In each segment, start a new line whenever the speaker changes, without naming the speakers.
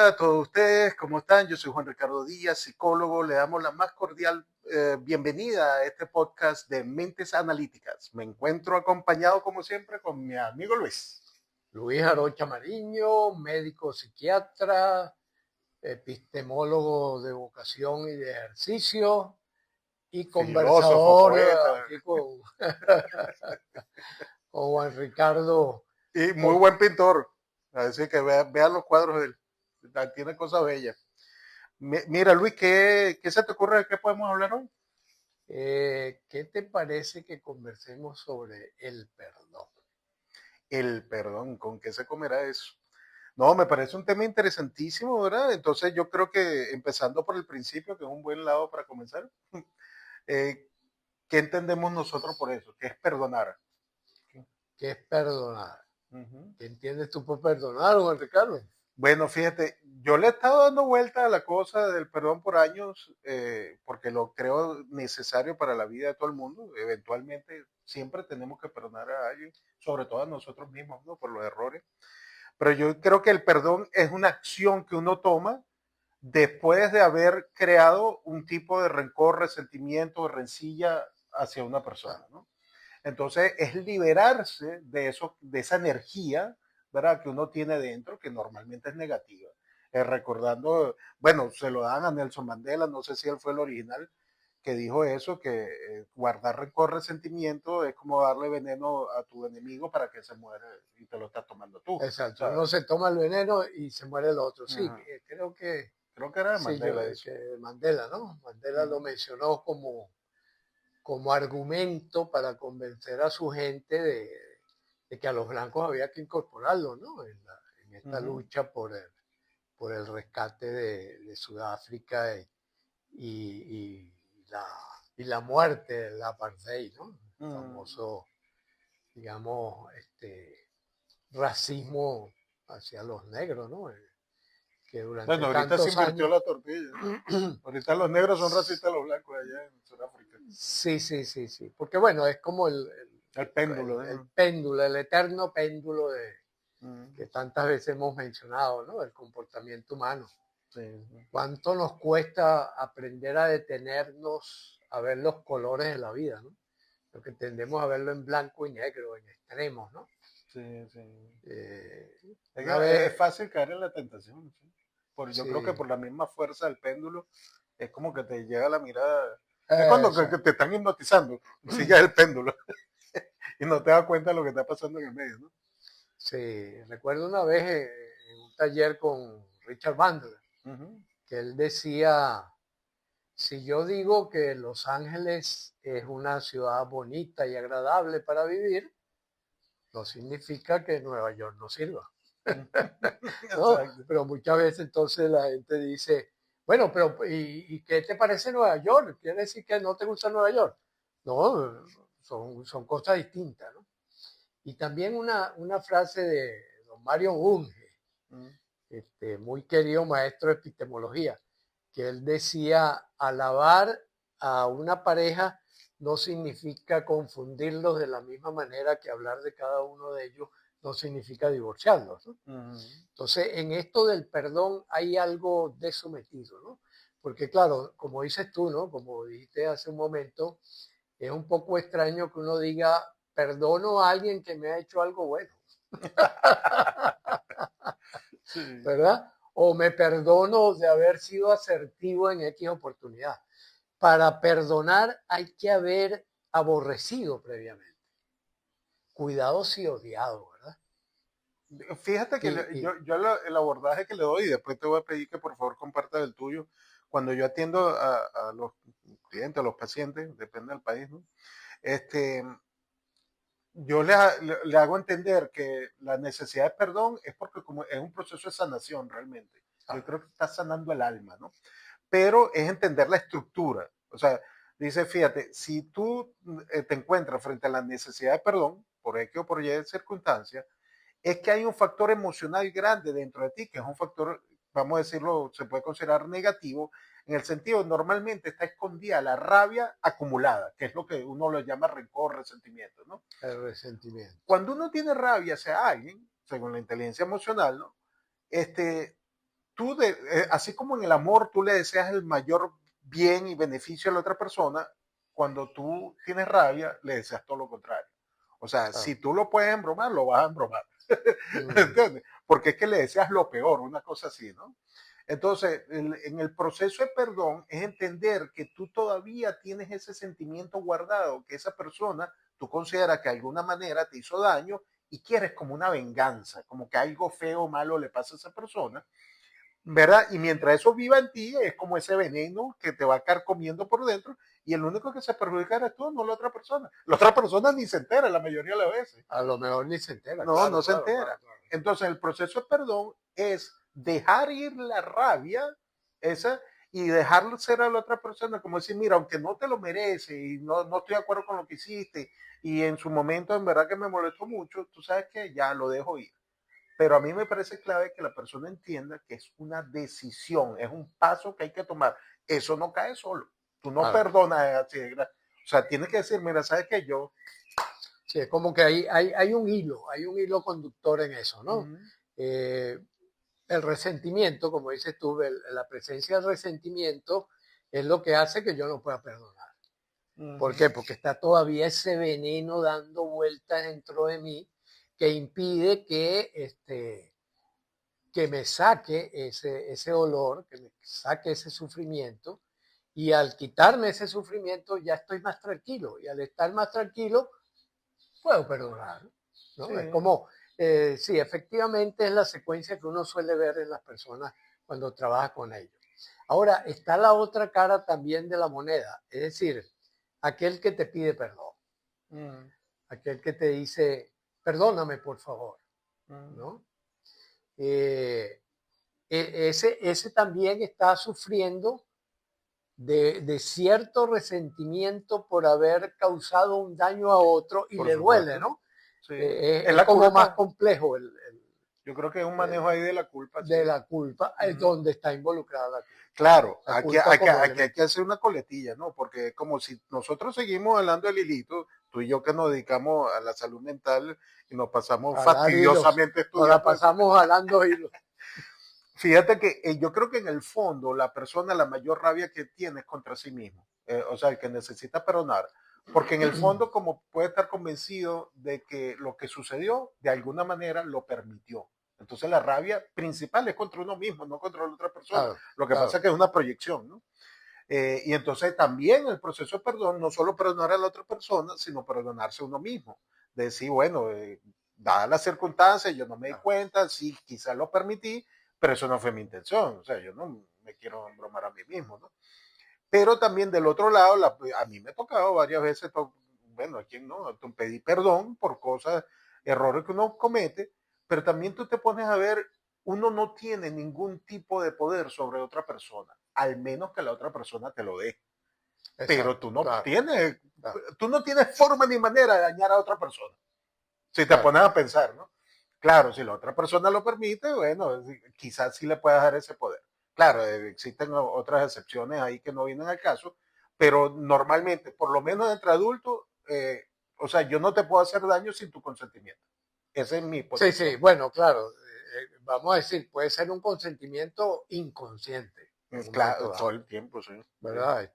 Hola a todos ustedes, ¿cómo están? Yo soy Juan Ricardo Díaz, psicólogo. Le damos la más cordial bienvenida a este podcast de Mentes Analíticas. Me encuentro acompañado, como siempre, con mi amigo Luis.
Luis Arocha Mariño, médico psiquiatra, epistemólogo de vocación y de ejercicio y
Filósofo,
conversador
poeta
aquí con Juan Ricardo.
y muy buen pintor. Así que vean los cuadros de él. Tiene cosas bellas. Mira, Luis, ¿qué se te ocurre de qué podemos hablar hoy?
¿Qué te parece que conversemos sobre el perdón?
El perdón, ¿con qué se comerá eso? No, me parece un tema interesantísimo, ¿verdad? Entonces yo creo que empezando por el principio, que es un buen lado para comenzar, eh, ¿qué entendemos nosotros por eso? ¿Qué es perdonar?
¿Qué es perdonar?
Uh-huh.
¿Qué entiendes tú por perdonar, Juan Ricardo?
Bueno, fíjate, yo le he estado dando vuelta a la cosa del perdón por años, porque lo creo necesario para la vida de todo el mundo. Eventualmente siempre tenemos que perdonar a alguien, sobre todo a nosotros mismos, ¿no? Por los errores. Pero yo creo que el perdón es una acción que uno toma después de haber creado un tipo de rencor, resentimiento, rencilla hacia una persona, ¿no? Entonces es liberarse de eso, de esa energía, ¿verdad? Que uno tiene dentro, que normalmente es negativa. Recordando, bueno, se lo dan a Nelson Mandela, no sé si él fue el original, que dijo eso, que guardar rencor, resentimiento es como darle veneno a tu enemigo para que se muera y te lo estás tomando tú. O
Exacto,
sea,
uno se toma el veneno y se muere el otro. Sí,
uh-huh.
creo
que era de
sí, yo,
Mandela eso.
que Mandela, ¿no? Mandela lo
Uh-huh.
mencionó como argumento para convencer a su gente de que a los blancos había que incorporarlos, ¿no? En esta
Uh-huh.
lucha por el rescate de Sudáfrica y, la, y la muerte del apartheid, ¿no? El
Uh-huh.
famoso, digamos, racismo hacia los negros, ¿no? Que
Bueno,
durante
ahorita se
tantos
invirtió
años.
la tortilla. Ahorita los negros son racistas, los blancos allá en Sudáfrica.
Sí. Porque bueno, es como
El péndulo,
el
¿eh?
péndulo, el eterno péndulo
Mm,
que tantas veces hemos mencionado, ¿no? El comportamiento humano.
sí.
¿Cuánto nos cuesta aprender a detenernos a ver los colores de la vida, ¿no? Lo que tendemos a verlo en blanco y negro, en extremos, ¿no?
Sí, sí.
Eh,
Es,
una
es
vez,
fácil caer en la tentación. ¿Sí? Yo creo que
sí,
por la misma fuerza del péndulo es como que te llega la mirada. Es cuando que
exacto.
te están hipnotizando, sigues el péndulo y no te das cuenta de lo que está pasando en el medio, ¿no?
Sí, recuerdo una vez en un taller con Richard Bandler,
Uh-huh.
que él decía, si yo digo que Los Ángeles es una ciudad bonita y agradable para vivir, no significa que Nueva York no sirva. ¿No?
Exacto.
Pero muchas veces entonces la gente dice, bueno, pero ¿y qué te parece Nueva York? ¿Quiere decir que no te gusta Nueva York? No, son cosas distintas, ¿no? Y también una frase de don Mario Bunge,
Uh-huh.
muy querido maestro de epistemología, que él decía, alabar a una pareja no significa confundirlos de la misma manera que hablar de cada uno de ellos no significa divorciarlos, ¿no?
Uh-huh.
Entonces, en esto del perdón hay algo de sometido, ¿no? Porque claro, como dices tú, ¿no? Como dijiste hace un momento, es un poco extraño que uno diga, perdono a alguien que me ha hecho algo bueno,
Sí.
¿verdad? O me perdono de haber sido asertivo en X oportunidad. Para perdonar hay que haber aborrecido previamente. Cuidado si odiado, ¿verdad?
Fíjate que
Y, y
el abordaje que le doy, y después te voy a pedir que por favor compartas el tuyo, cuando yo atiendo a los clientes, a los pacientes, depende del país, ¿no? Este, yo le hago entender que la necesidad de perdón es porque como es un proceso de sanación realmente. Yo creo que está sanando el alma, ¿no? Pero es entender la estructura. O sea, dice, fíjate, si tú te encuentras frente a la necesidad de perdón, por X o por Y circunstancias, es que hay un factor emocional grande dentro de ti, que es un factor, vamos a decirlo, se puede considerar negativo, en el sentido, normalmente está escondida la rabia acumulada, que es lo que uno lo llama rencor, resentimiento, ¿no?
el resentimiento.
Cuando uno tiene rabia hacia alguien, según la inteligencia emocional, ¿no? Este, así como en el amor tú le deseas el mayor bien y beneficio a la otra persona, cuando tú tienes rabia, le deseas todo lo contrario. O sea,
Claro.
si tú lo puedes embromar, lo vas a embromar.
Mm,
¿Entiendes? Porque es que le deseas lo peor, una cosa así, ¿no? Entonces, en el proceso de perdón es entender que tú todavía tienes ese sentimiento guardado, que esa persona tú consideras que de alguna manera te hizo daño y quieres como una venganza, como que algo feo o malo le pasa a esa persona, ¿verdad? Y mientras eso viva en ti, es como ese veneno que te va a carcomiendo por dentro y el único que se perjudica eres tú, no la otra persona. La otra persona ni se entera la mayoría de las veces.
a lo mejor ni se entera,
No,
claro,
no se
claro, claro,
entera.
claro.
Entonces, el proceso de perdón es dejar ir la rabia esa y dejar ser a la otra persona, como decir, mira, aunque no te lo merece y no estoy de acuerdo con lo que hiciste y en su momento en verdad que me molestó mucho, tú sabes que ya lo dejo ir. Pero a mí me parece clave que la persona entienda que es una decisión, es un paso que hay que tomar. Eso no cae solo. Tú no
Claro.
perdonas así. O sea, tienes que decir, mira, ¿sabes qué? Yo...
Sí, es como que hay hay un hilo conductor en eso,
Uh
¿no?
-huh,
Eh, el resentimiento, como dices tú, la presencia del resentimiento es lo que hace que yo no pueda perdonar.
uh
¿Por
-huh.
qué? Porque está todavía ese veneno dando vueltas dentro de mí que impide que me saque ese dolor, que me saque ese sufrimiento. Y al quitarme ese sufrimiento ya estoy más tranquilo. Y al estar más tranquilo, puedo perdonar,
Sí.
¿no? Es como, sí, efectivamente es la secuencia que uno suele ver en las personas cuando trabaja con ellos. Ahora, está la otra cara también de la moneda, es decir, aquel que te pide perdón,
Uh -huh,
aquel que te dice, perdóname por favor,
uh -huh.
¿no? Eh, ese también está sufriendo de cierto resentimiento por haber causado un daño a otro y
Por
le duele,
supuesto.
¿no?
Sí. Es
Es
la
como más
culpa.
complejo
Yo creo que es un
el
manejo ahí de la culpa, sí.
de la culpa,
Uh
es
-huh.
donde está involucrada la culpa.
Claro,
La culpa como
hay que
elemento.
hacer una coletilla, ¿no? Porque es como si nosotros seguimos hablando de Lilito, tú y yo que nos dedicamos a la salud mental y nos pasamos
Hablar hilos.
fastidiosamente
Nos la
estudiando eso.
pasamos hablando hilos.
Fíjate que yo creo que en el fondo la persona la mayor rabia que tiene es contra sí mismo, o sea, el que necesita perdonar, porque en el fondo como puede estar convencido de que lo que sucedió de alguna manera lo permitió. Entonces la rabia principal es contra uno mismo, no contra la otra persona.
Claro,
Lo que pasa
claro.
es que es una proyección, ¿no? Y entonces también el proceso de perdón, no solo perdonar a la otra persona, sino perdonarse a uno mismo. De decir, bueno, dadas las circunstancias, yo no me di
Claro.
cuenta, sí, quizás lo permití, pero eso no fue mi intención. O sea, yo no me quiero embromar a mí mismo, ¿no? Pero también del otro lado, a mí me ha tocado varias veces, bueno, a quien no, pedí perdón por cosas, errores que uno comete, pero también tú te pones a ver, uno no tiene ningún tipo de poder sobre otra persona, al menos que la otra persona te lo dé. Pero
Exacto, claro, claro,
tú no tienes forma ni manera de dañar a otra persona, si te
claro.
pones a pensar, ¿no? Claro, si la otra persona lo permite, bueno, quizás sí le puedas dar ese poder. Claro, existen otras excepciones ahí que no vienen al caso, pero normalmente, por lo menos entre adultos, o sea, yo no te puedo hacer daño sin tu consentimiento. Esa es mi
Sí, sí,
posición.
bueno, claro. Vamos a decir, puede ser un consentimiento inconsciente en un momento
Claro, todo
dado,
el tiempo, sí. Sí.
¿verdad?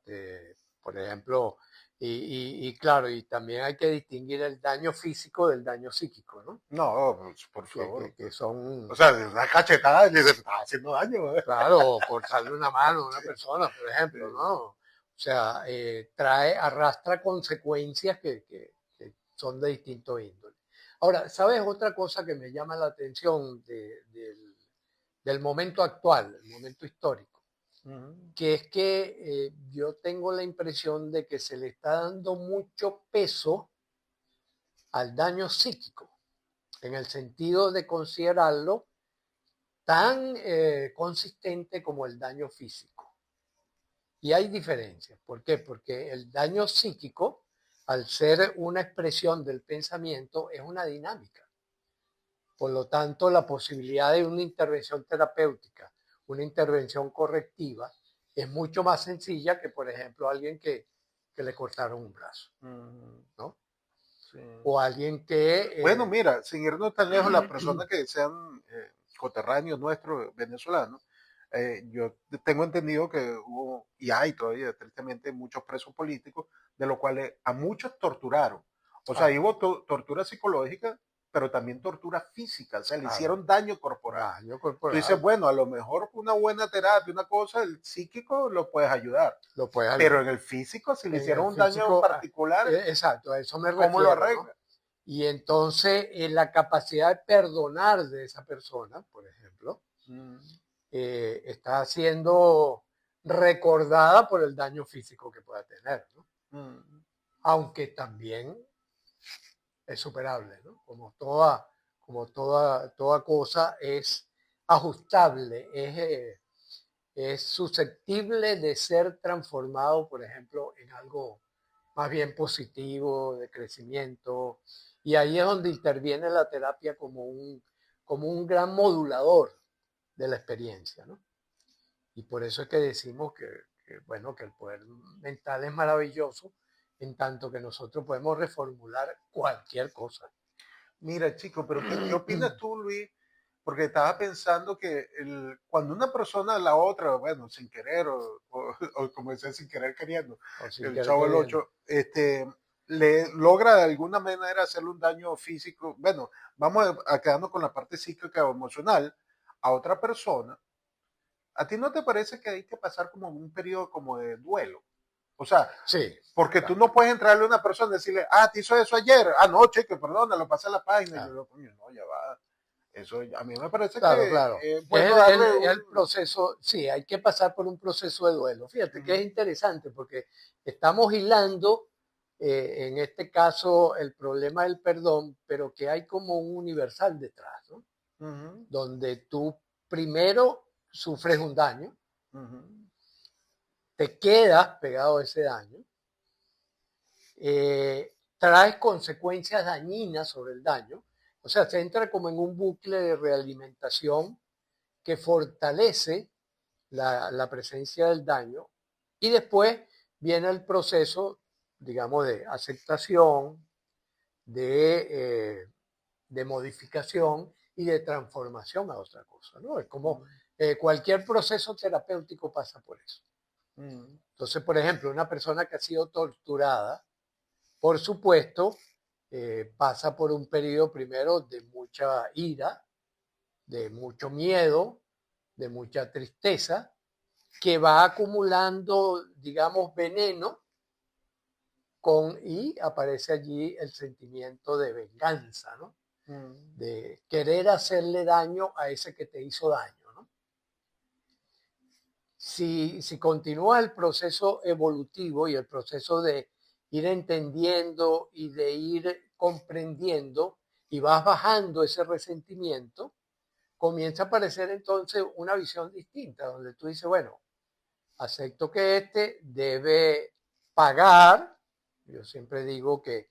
Por ejemplo, y claro, y también hay que distinguir el daño físico del daño psíquico, ¿no?
No, pues, por favor.
Que
O
son,
sea, de una cachetada le está haciendo daño.
claro, cortarle una mano a una
Sí,
persona, por ejemplo,
sí.
¿no? O sea, arrastra consecuencias que son de distinto índole. Ahora, ¿sabes otra cosa que me llama la atención del momento actual, el momento histórico?
Uh -huh.
Que es que yo tengo la impresión de que se le está dando mucho peso al daño psíquico, en el sentido de considerarlo tan consistente como el daño físico. Y hay diferencias. ¿Por qué? Porque el daño psíquico, al ser una expresión del pensamiento, es una dinámica. Por lo tanto, la posibilidad de una intervención terapéutica, una intervención correctiva, es mucho más sencilla que, por ejemplo, alguien que le cortaron un brazo,
Uh -huh.
¿no?
Sí.
O alguien que...
Bueno, mira, sin irnos tan lejos, las personas que sean coterráneos nuestros venezolanos, Yo tengo entendido que hubo, y hay todavía, tristemente, muchos presos políticos, de los cuales a muchos torturaron. O sea,
Ah,
hubo tortura psicológica, pero también tortura física, o sea, le
claro,
hicieron daño corporal.
daño
Tú dices,
corporal,
bueno, a lo mejor una buena terapia, una cosa, el psíquico lo puedes ayudar,
lo puedes
pero en
ayudar.
el físico, si le
En el
hicieron un daño
físico,
particular,
exacto, a eso me
¿cómo lo
refiero, ¿no?
arregla?
Y entonces la capacidad de perdonar de esa persona, por ejemplo,
Mm,
está siendo recordada por el daño físico que pueda tener, ¿no?
mm,
Aunque también es superable, ¿no? Toda cosa es ajustable, es susceptible de ser transformado, por ejemplo, en algo más bien positivo, de crecimiento. Y ahí es donde interviene la terapia como un gran modulador de la experiencia, ¿no? Y por eso es que decimos bueno, que el poder mental es maravilloso en tanto que nosotros podemos reformular cualquier cosa.
Mira, chico, pero ¿qué opinas tú, Luis? Porque estaba pensando que cuando una persona a la otra, bueno, sin querer, o como decía, sin querer queriendo,
O sin
el
querer
chavo del
queriendo.
8 le logra de alguna manera hacerle un daño físico, bueno, vamos a quedarnos con la parte psíquica o emocional a otra persona, ¿a ti no te parece que hay que pasar como un periodo como de duelo? O sea,
Sí,
porque tú
claro,
no puedes entrarle a una persona y decirle, ah, te hizo eso ayer, ah, no, cheque, perdona, lo pasé a la página, y yo
claro.
lo coño, no, ya va. Eso a mí me parece
Claro,
que
claro.
es
Es
bueno darle
el
un...
proceso, sí, hay que pasar por un proceso de duelo. Fíjate que es
Uh
interesante porque estamos hilando, en este caso, el problema del perdón, pero que hay como un universal detrás, ¿no?
-huh,
Donde tú primero sufres un daño,
uh -huh,
te quedas pegado a ese daño, traes consecuencias dañinas sobre el daño, o sea, se entra como en un bucle de realimentación que fortalece la presencia del daño y después viene el proceso, digamos, de aceptación, de, eh, de modificación y de transformación a otra cosa, ¿no? Es como cualquier proceso terapéutico pasa por eso.
uh
Entonces, por ejemplo, una persona que ha sido torturada, por supuesto, pasa por un periodo primero de mucha ira, de mucho miedo, de mucha tristeza, que va acumulando, digamos, veneno y aparece allí el sentimiento de venganza, ¿no?
-huh.
De querer hacerle daño a ese que te hizo daño, ¿no? Si continúa el proceso evolutivo y el proceso de ir entendiendo y de ir comprendiendo y vas bajando ese resentimiento, comienza a aparecer entonces una visión distinta, donde tú dices, bueno, acepto que este debe pagar. Yo siempre digo que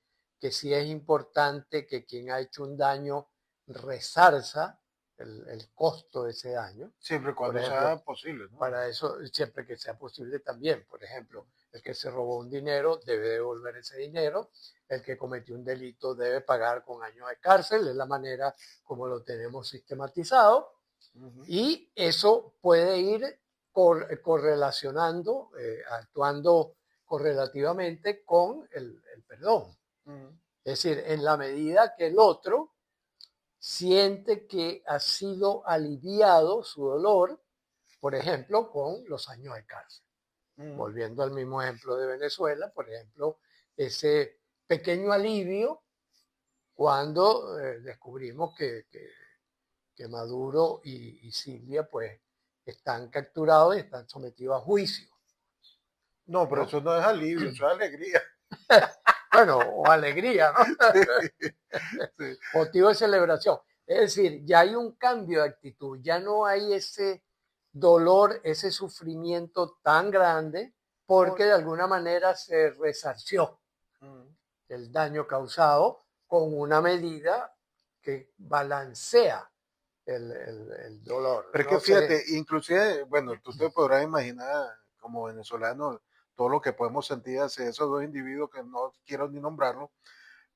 sí es importante que quien ha hecho un daño resarza el costo de ese daño.
Siempre y
Por
cuando
ejemplo,
sea posible, ¿no?
para eso, siempre que sea posible también. Por ejemplo, el que se robó un dinero debe devolver ese dinero. El que cometió un delito debe pagar con años de cárcel. Es la manera como lo tenemos sistematizado.
Uh -huh.
Y eso puede ir correlacionando, actuando correlativamente con el perdón.
Uh -huh.
Es decir, en la medida que el otro siente que ha sido aliviado su dolor, por ejemplo, con los años de cárcel.
Uh -huh.
Volviendo al mismo ejemplo de Venezuela, por ejemplo, ese pequeño alivio cuando descubrimos que Maduro y Silvia pues están capturados y están sometidos a juicio,
No, pero
¿no?
eso no es alivio, eso es alegría.
Bueno, o alegría, ¿no?
Sí,
Motivo de celebración. Es decir, ya hay un cambio de actitud, ya no hay ese dolor, ese sufrimiento tan grande, porque de alguna manera se resarció
uh
el daño causado con una medida que balancea el dolor.
Pero es que
No sé,
fíjate, inclusive, bueno, tú te podrás imaginar como venezolano todo lo que podemos sentir hacia esos dos individuos que no quiero ni nombrarlos,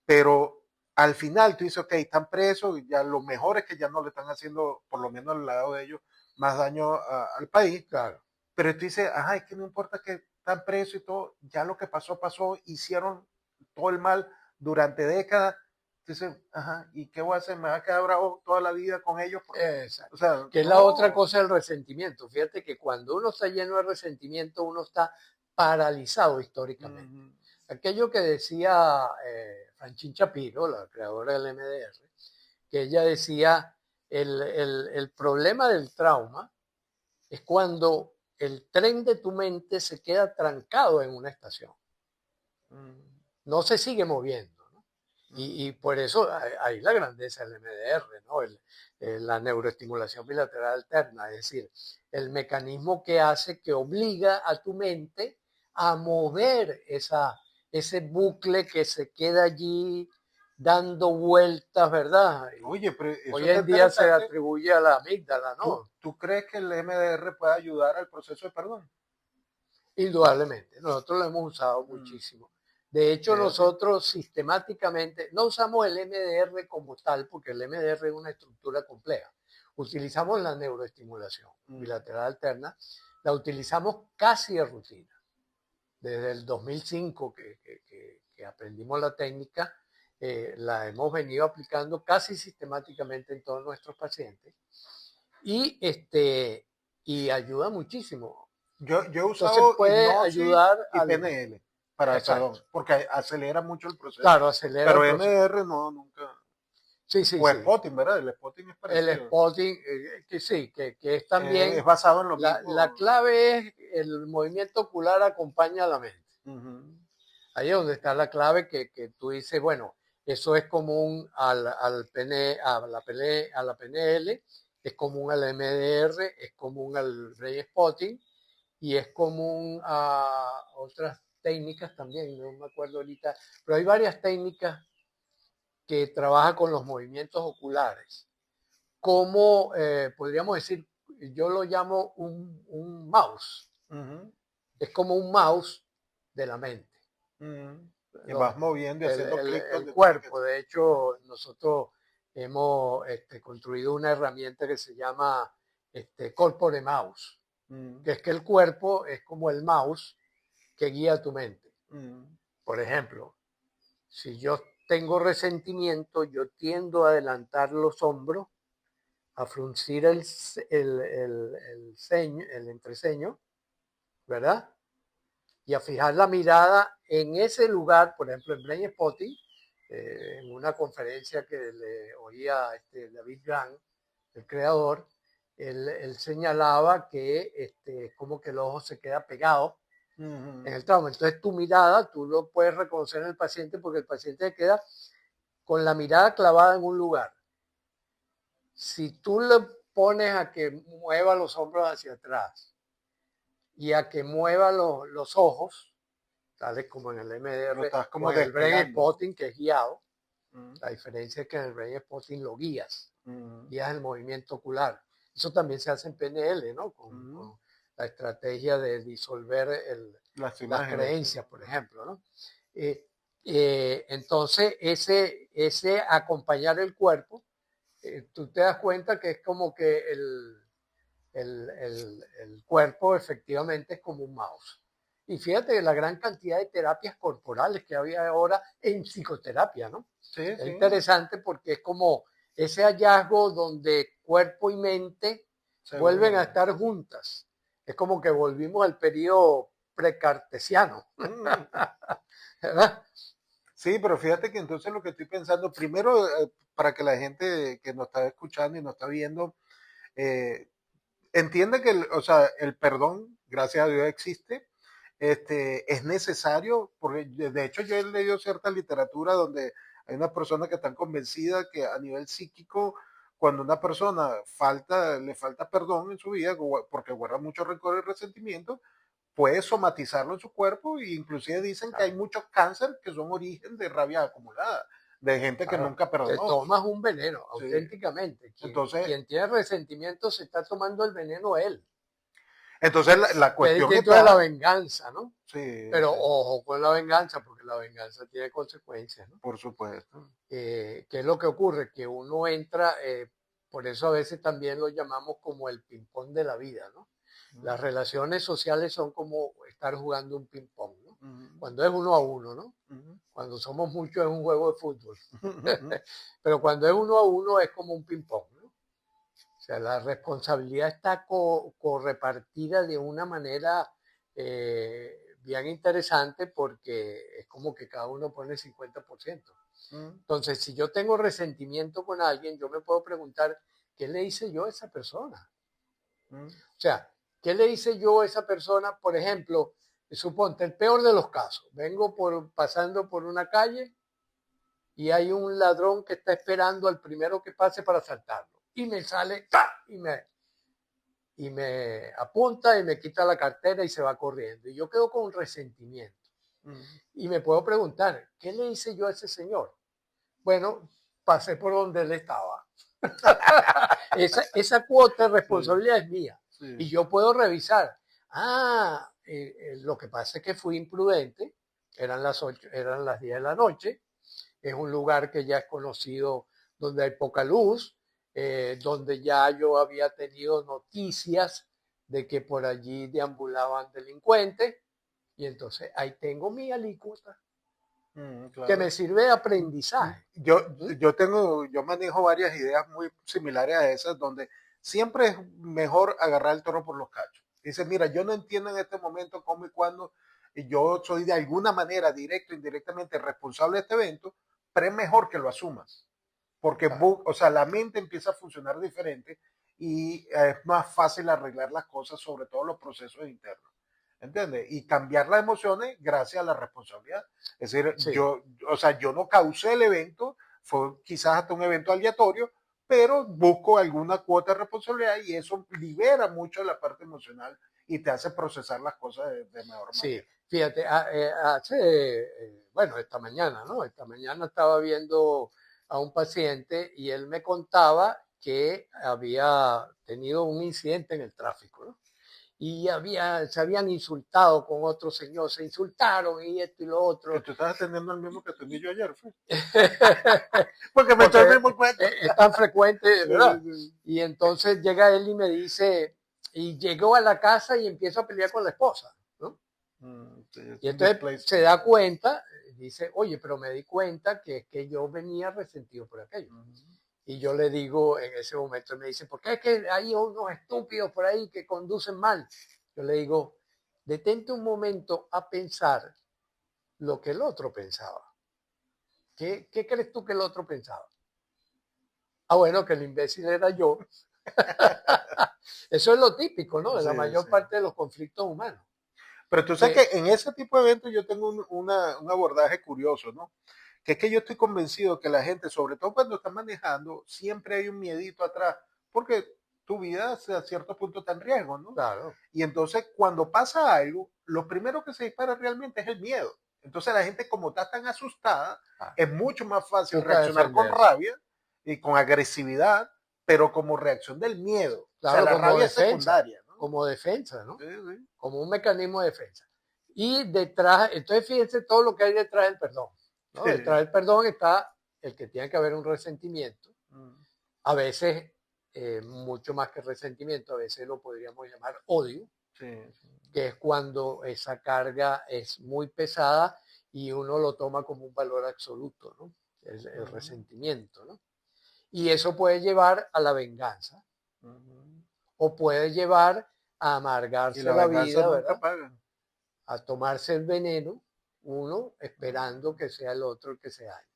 pero al final tú dices, ok, están presos y ya lo mejor es que ya no le están haciendo, por lo menos al lado de ellos, más daño al país.
claro.
Pero tú dices, ajá, es que no importa que están presos y todo, ya lo que pasó, pasó, hicieron todo el mal durante décadas. Entonces, ajá, ¿y qué voy a hacer? ¿Me va a quedar bravo toda la vida con ellos? O
Exacto.
sea,
Que es la otra
no.
cosa del resentimiento. Fíjate que cuando uno está lleno de resentimiento, uno está paralizado históricamente.
Uh-huh.
Aquello que decía Francine Shapiro, la creadora del MDR, que ella decía, el problema del trauma es cuando el tren de tu mente se queda trancado en una estación,
Uh-huh.
no se sigue moviendo. ¿No?
Uh-huh.
Y por eso hay la grandeza del MDR, ¿no? La neuroestimulación bilateral alterna, es decir, el mecanismo que hace, que obliga a tu mente a mover ese bucle que se queda allí dando vueltas, ¿verdad? Y
Oye, pero eso
hoy
está
en día se
interesante.
atribuye a la amígdala, ¿no?
¿Tú crees que el MDR puede ayudar al proceso de perdón?
Indudablemente, nosotros lo hemos usado
Mm,
muchísimo. De hecho,
fíjate.
nosotros sistemáticamente no usamos el MDR como tal, porque el MDR es una estructura compleja. Utilizamos la neuroestimulación
Mm,
bilateral alterna, la utilizamos casi de rutina. Desde el 2005 que aprendimos la técnica, la hemos venido aplicando casi sistemáticamente en todos nuestros pacientes y, y ayuda muchísimo.
yo he
Entonces
usado
puede
hipnosis
ayudar
y
al...
PNL para el
Exacto.
perdón, porque acelera mucho el proceso.
Claro, acelera el
Pero
proceso.
MDR no, nunca.
Sí, sí,
O
sí.
spotting, ¿verdad? El spotting es
El
parecido.
spotting, que sí, que es también,
Es basado en lo
la
mismo.
clave es el movimiento ocular acompaña a la mente.
Ujú,
Ahí es donde está la clave que tú dices, bueno, eso es común al PN, a la PNL, es común al MDR, es común al brain spotting y es común a otras técnicas también, no me acuerdo ahorita, pero hay varias técnicas que trabajan con los movimientos oculares. Como podríamos decir, yo lo llamo un mouse,
ujú,
es como un mouse de la mente.
ujú. Y vas
Lo-
moviendo y haciendo clic
el
donde tiene que
cuerpo.
ser.
De hecho, nosotros hemos construido una herramienta que se llama Corpore Mouse,
Ujú,
que es que el cuerpo es como el mouse que guía tu mente.
ujú,
Por ejemplo, si yo tengo resentimiento, yo tiendo a adelantar los hombros, a fruncir el ceño, el entreceño, ¿verdad? Y a fijar la mirada en ese lugar, por ejemplo, en Brain Spotting, en una conferencia que le oía a David Grant, el creador, él señalaba que como que el ojo se queda pegado en
ujú.
el trauma. Entonces tu mirada, tú lo puedes reconocer en el paciente porque el paciente queda con la mirada clavada en un lugar. Si tú le pones a que mueva los hombros hacia atrás y a que mueva los ojos, tales como en el
Lo
MDR
estás
o
como
en el Brain
despegando, ¿no?
Spotting, que es guiado.
Ujú,
La diferencia es que en el Brain Spotting lo guías,
ujú,
guías el movimiento ocular. Eso también se hace en PNL, ¿no?
ujú.
Con la estrategia de disolver
Las
las
imágenes, sí.
creencias, por ejemplo, ¿no? Eh, entonces, ese acompañar el cuerpo, tú te das cuenta que es como que el cuerpo efectivamente es como un mouse. Y fíjate la gran cantidad de terapias corporales que había ahora en psicoterapia, ¿no?
Sí,
Es
sí,
interesante porque es como ese hallazgo donde cuerpo y mente
se
vuelven a
unen.
estar juntas. Es como que volvimos al periodo precartesiano,
Mm.
¿verdad?
Sí, pero fíjate que entonces lo que estoy pensando, primero, para que la gente que nos está escuchando y nos está viendo, eh, entienda que, o sea, el perdón, gracias a Dios, existe. Es necesario, porque de hecho yo he leído cierta literatura donde hay unas personas que están convencidas que a nivel psíquico, cuando una persona le falta perdón en su vida, porque guarda mucho rencor y resentimiento, puede somatizarlo en su cuerpo e inclusive dicen que hay
Claro,
muchos cánceres que son origen de rabia acumulada, de gente que
claro.
nunca
Te
perdonó.
tomas un veneno,
Sí.
auténticamente.
Entonces,
Quien tiene resentimiento se está tomando el veneno él.
entonces la
Que es
cuestión
distinto de la
está,
venganza, ¿no?
sí,
Pero
sí,
ojo con la venganza, porque la venganza tiene consecuencias, ¿no?
por supuesto.
¿Qué es lo que ocurre? Que uno entra, Por eso a veces también lo llamamos como el ping-pong de la vida, ¿no? Las relaciones sociales son como estar jugando un ping-pong, ¿no? Cuando es uno a uno, ¿no? Cuando somos muchos es un juego de fútbol. Pero cuando es uno a uno es como un ping-pong, ¿no? O sea, la responsabilidad está correpartida de una manera bien interesante porque es como que cada uno pone el 50%. Entonces, si yo tengo resentimiento con alguien, yo me puedo preguntar, ¿qué le hice yo a esa persona? O sea, ¿qué le hice yo a esa persona? Por ejemplo, suponte el peor de los casos. Vengo pasando por una calle y hay un ladrón que está esperando al primero que pase para asaltarlo. Y me sale ¡tá! Y me apunta y me quita la cartera y se va corriendo. Y yo quedo con un resentimiento. Y me puedo preguntar, ¿qué le hice yo a ese señor? Bueno, pasé por donde él estaba. esa cuota de responsabilidad es mía. Sí. Y yo puedo revisar. Lo que pasa es que fui imprudente. Eran las 10 de la noche. Es un lugar que ya es conocido donde hay poca luz, donde ya yo había tenido noticias de que por allí deambulaban delincuentes. Y entonces ahí tengo mi alícuota. Claro. Que me sirve de aprendizaje.
Yo manejo varias ideas muy similares a esas, donde siempre es mejor agarrar el toro por los cachos. Dice, mira, yo no entiendo en este momento cómo y cuándo, y yo soy de alguna manera, directo o indirectamente, responsable de este evento, pero es mejor que lo asumas. Porque o sea, la mente empieza a funcionar diferente y es más fácil arreglar las cosas, sobre todo los procesos internos. ¿Entiendes? Y cambiar las emociones gracias a la responsabilidad. Es decir, sí. yo no causé el evento, fue quizás hasta un evento aleatorio, pero busco alguna cuota de responsabilidad y eso libera mucho la parte emocional y te hace procesar las cosas de mejor manera.
Sí, fíjate, bueno, esta mañana, ¿no? Esta mañana estaba viendo a un paciente y él me contaba que había tenido un incidente en el tráfico, ¿no? Y se habían insultado con otro señor, se insultaron y esto y lo otro.
Que tú estás atendiendo al mismo que atendí yo ayer, ¿fue?
Porque me estoy mismo cuento. Es tan frecuente, ¿verdad? Sí. Y entonces llega él y me dice, y llegó a la casa y empiezo a pelear con la esposa, ¿no? Sí, y entonces se da cuenta, dice, oye, pero me di cuenta que es que yo venía resentido por aquello. Y yo le digo en ese momento, me dice, ¿por qué es que hay unos estúpidos por ahí que conducen mal? Yo le digo, detente un momento a pensar lo que el otro pensaba. ¿Qué crees tú que el otro pensaba? Bueno, que el imbécil era yo. Eso es lo típico, ¿no? De la mayor parte de los conflictos humanos.
Pero tú sabes que en ese tipo de eventos yo tengo un abordaje curioso, ¿no? Que es que yo estoy convencido que la gente, sobre todo cuando está manejando, siempre hay un miedito atrás, porque tu vida a cierto punto está en riesgo, ¿no?
Claro.
Y entonces cuando pasa algo, lo primero que se dispara realmente es el miedo. Entonces la gente como está tan asustada, es mucho más fácil reaccionar con rabia y con agresividad, pero como reacción del miedo.
Claro,
o sea, la rabia
defensa,
es secundaria, ¿no?
Como defensa, ¿no?
Sí, sí.
Como un mecanismo de defensa. Y detrás, entonces fíjense todo lo que hay detrás del perdón, ¿no? Sí. Detrás del perdón está el que tiene que haber un resentimiento. A veces, mucho más que resentimiento, a veces lo podríamos llamar odio, sí. Que es cuando esa carga es muy pesada y uno lo toma como un valor absoluto, ¿no? El resentimiento, ¿no? Y eso puede llevar a la venganza. O puede llevar a amargarse la vida, ¿verdad? A tomarse el veneno, uno esperando que sea el otro el que se dañe.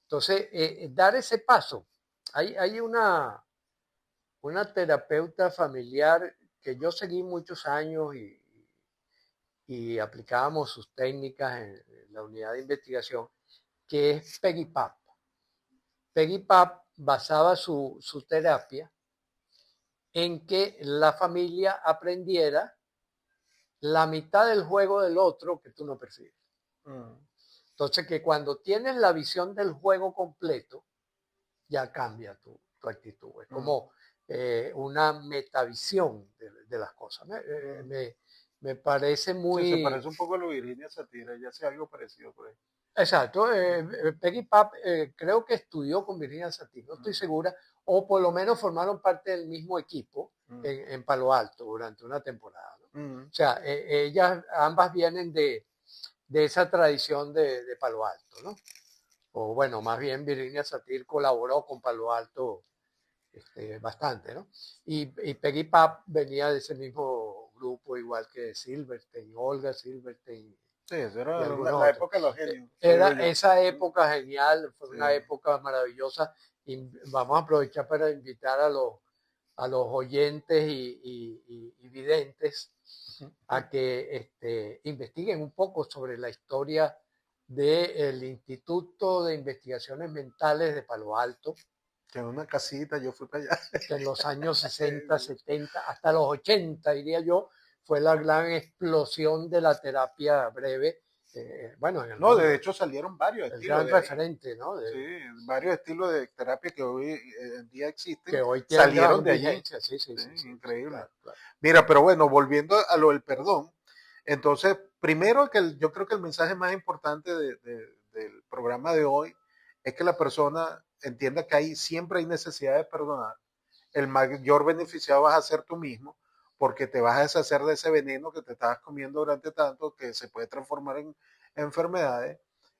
Entonces, dar ese paso. Hay una terapeuta familiar que yo seguí muchos años y aplicábamos sus técnicas en la unidad de investigación, que es Peggy Papp. Peggy Papp basaba su terapia en que la familia aprendiera la mitad del juego del otro que tú no percibes. Entonces, que cuando tienes la visión del juego completo, ya cambia tu actitud. Es como una metavisión de las cosas. Me parece muy...
Sí, se parece un poco a lo de Virginia Satir, ya hace algo parecido por ahí.
Exacto. Peggy Papp creo que estudió con Virginia Satir, no estoy segura, o por lo menos formaron parte del mismo equipo
Mm,
en Palo Alto durante una temporada, ¿no?
mm.
O sea, ellas ambas vienen de esa tradición de Palo Alto, ¿no? O bueno, más bien Virginia Satir colaboró con Palo Alto bastante, ¿no? Y Peggy Pap venía de ese mismo grupo, igual que Silverstein, Olga Silverstein
Sí, esa
y
era
algunos
la
otros.
época de los genios, que
Era
digo yo.
esa época genial, fue
Sí.
una época maravillosa. Y vamos a aprovechar para invitar a los oyentes y videntes a que investiguen un poco sobre la historia del Instituto de Investigaciones Mentales de Palo Alto,
Que en una casita yo fui para allá.
que en los años 60, 70, hasta los 80, diría yo, fue la gran explosión de la terapia breve, bueno, en el
No, de
mundo,
hecho salieron varios
el
estilos
gran
de ahí.
referente, ¿no?
Sí, varios estilos de terapia que hoy en día
Que
existen
hoy tienen
salieron
gran
de allí.
vigencia, sí, sí,
Sí,
sí, sí, sí,
increíble.
claro, claro.
Mira, pero bueno, volviendo a lo del perdón, entonces, primero yo creo que el mensaje más importante del programa de hoy es que la persona entienda que siempre hay necesidad de perdonar. El mayor beneficiado vas a ser tú mismo, porque te vas a deshacer de ese veneno que te estabas comiendo durante tanto, que se puede transformar en enfermedades,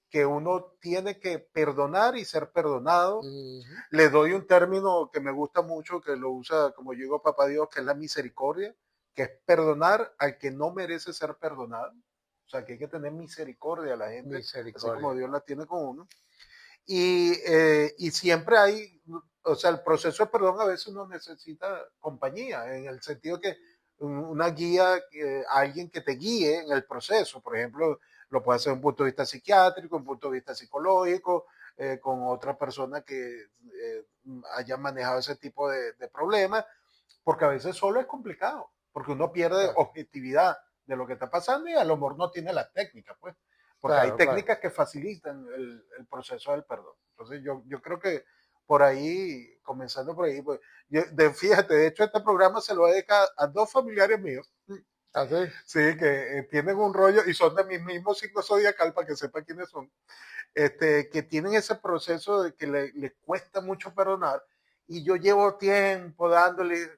que uno tiene que perdonar y ser perdonado.
Ujú.
Le doy un término que me gusta mucho, que lo usa, como yo digo, Papá Dios, que es la misericordia, que es perdonar al que no merece ser perdonado. O sea, que hay que tener misericordia a la gente, así como
Misericordia.
Dios la tiene con uno. Y siempre hay, o sea, el proceso de perdón a veces uno necesita compañía, en el sentido que una guía, alguien que te guíe en el proceso, por ejemplo, lo puede hacer desde un punto de vista psiquiátrico, un punto de vista psicológico, con otra persona que haya manejado ese tipo de problemas, porque a veces solo es complicado, porque uno pierde
Claro,
objetividad de lo que está pasando y a lo mejor no tiene la técnica, pues, porque hay
claro, claro.
técnicas que facilitan el proceso del perdón. Entonces yo creo que por ahí, comenzando por ahí, pues, fíjate, de hecho este programa se lo dedica a dos familiares míos,
Así,
sí, que tienen un rollo y son de mi mismo signo zodiacal, para que sepan quiénes son, que tienen ese proceso de que le cuesta mucho perdonar y yo llevo tiempo dándole,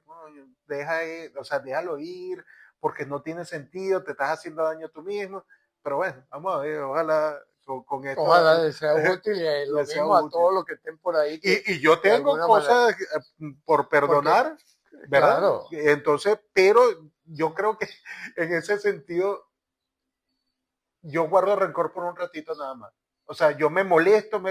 deja ir, o sea, déjalo ir, porque no tiene sentido, te estás haciendo daño tú mismo, pero bueno, vamos a ver, ojalá con esto
ojalá les sea útil y lo
les sea
mismo a
útil.
todos los que estén por ahí que
Y yo
de
tengo
alguna manera,
cosas por
porque,
perdonar, ¿verdad?
claro,
Entonces, pero yo creo que en ese sentido yo guardo rencor por un ratito nada más. O sea, yo me molesto,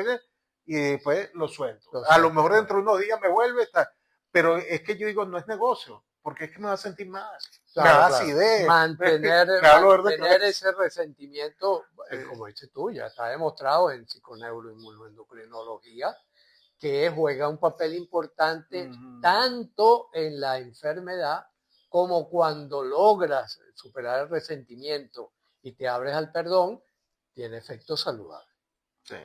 y después lo suelto.
lo
A lo
suelta,
mejor
claro.
dentro de unos días me vuelve a estar. Pero es que yo digo, no es negocio, porque es que me va a sentir mal. Me
Claro,
da
claro.
acidez,
Mantener,
me da dolor de
mantener
cabeza.
ese resentimiento,
Sí.
como dices tú, ya está demostrado en psiconeuroinmunoendocrinología, que juega un papel importante
Ujú.
tanto en la enfermedad como cuando logras superar el resentimiento y te abres al perdón, tiene efectos saludables.
Sí.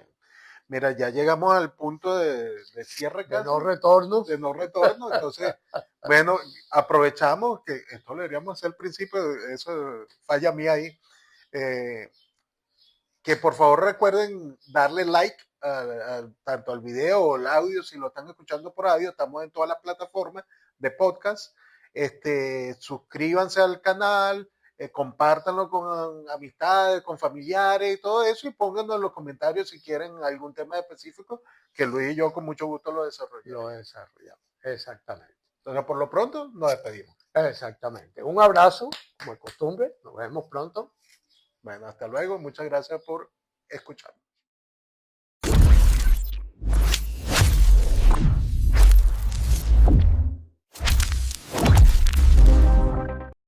Mira, ya llegamos al punto de cierre
De no
casi,
retorno,
de no retorno. Entonces, bueno, aprovechamos que esto lo deberíamos hacer al principio, eso falla mía ahí. Eh, que por favor recuerden darle like tanto al video o al audio, si lo están escuchando por audio, estamos en todas las plataformas de podcast. Suscríbanse al canal, compártanlo con amistades, con familiares y todo eso, y pónganlo en los comentarios si quieren algún tema específico, que Luis y yo con mucho gusto lo
lo
desarrollaremos.
desarrollamos. Exactamente.
Entonces, por lo pronto, nos despedimos.
Exactamente. Un abrazo, como de costumbre. Nos vemos pronto.
Bueno, hasta luego. Muchas gracias por escuchar.